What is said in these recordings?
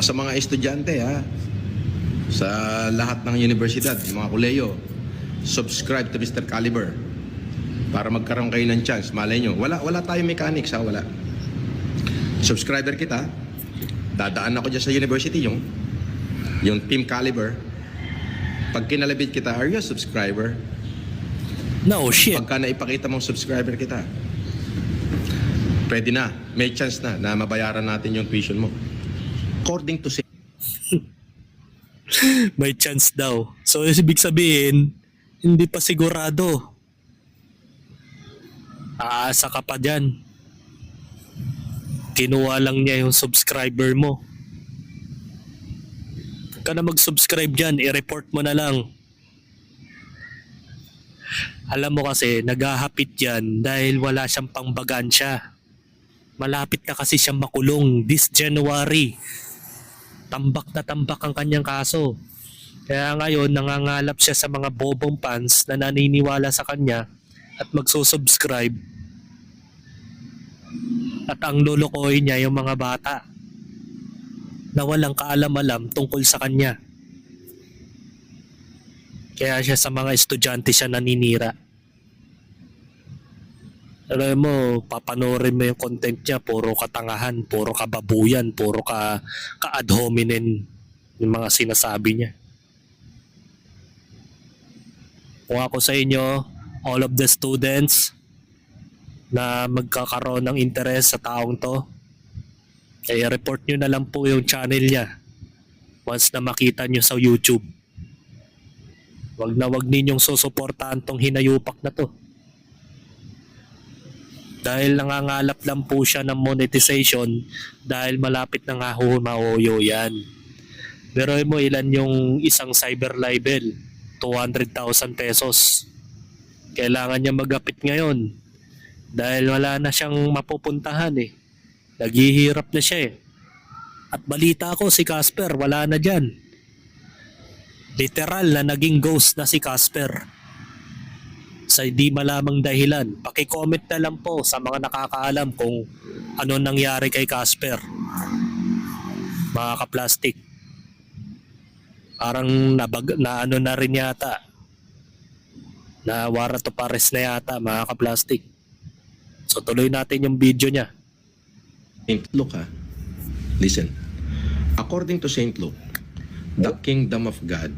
Sa mga estudyante sa lahat ng universidad, mga kuleyo, subscribe to Mr. Caliber para magkaroon kayo ng chance. Malay nyo, wala tayong mechanics wala. Subscriber kita, dadaan ako dyan sa university, yung Team Caliber. Pag kinalabit kita, are you a subscriber? No shit. Pagka naipakita mong subscriber kita, pwede na, may chance na mabayaran natin yung tuition mo. According to May chance daw. So ibig sabihin, hindi pa sigurado. Aasa ka pa dyan. Kinuha lang niya yung subscriber mo. Huwag ka na mag-subscribe dyan, i-report mo na lang. Alam mo kasi, naghahapit yan dahil wala siyang pangbagansya. Malapit na kasi siyang makulong this January. Tambak na tambak ang kanyang kaso. Kaya ngayon, nangangalap siya sa mga bobong fans na naniniwala sa kanya at magsusubscribe. At ang lulukoy niya yung mga bata na walang kaalam-alam tungkol sa kanya. Kaya siya sa mga estudyante siya naninira. Alam mo, papanoorin mo yung content niya, puro katangahan, puro kababuyan, puro ka-ad hominem yung mga sinasabi niya. Kung ako sa inyo, all of the students na magkakaroon ng interest sa taong to, ay report nyo na lang po yung channel niya once na makita nyo sa YouTube. Wag ninyong susuportahan tong hinayupak na to. Dahil nangangalap lang po siya ng monetization dahil malapit na nga mauyo yan. Pero mo ilan yung isang cyber libel? 200,000 pesos. Kailangan niya magapit ngayon dahil wala na siyang mapupuntahan Naghihirap na siya At balita ko si Casper wala na dyan. Literal na naging ghost na si Casper. Sa hindi malamang dahilan, paki-comment na lang po sa mga nakakaalam kung ano nangyari kay Casper. Mga kaplastik. Parang na na rin yata. Na warrant of arrest na yata, mga kaplastik. So tuloy natin yung video niya. Saint Luke, listen. According to Saint Luke, the kingdom of God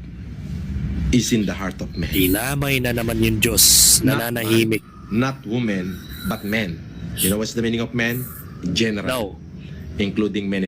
is in the heart of man. Dinamay na naman yung Diyos na nanahimik. Not woman, but men. You know what's the meaning of men? General. No. Including men.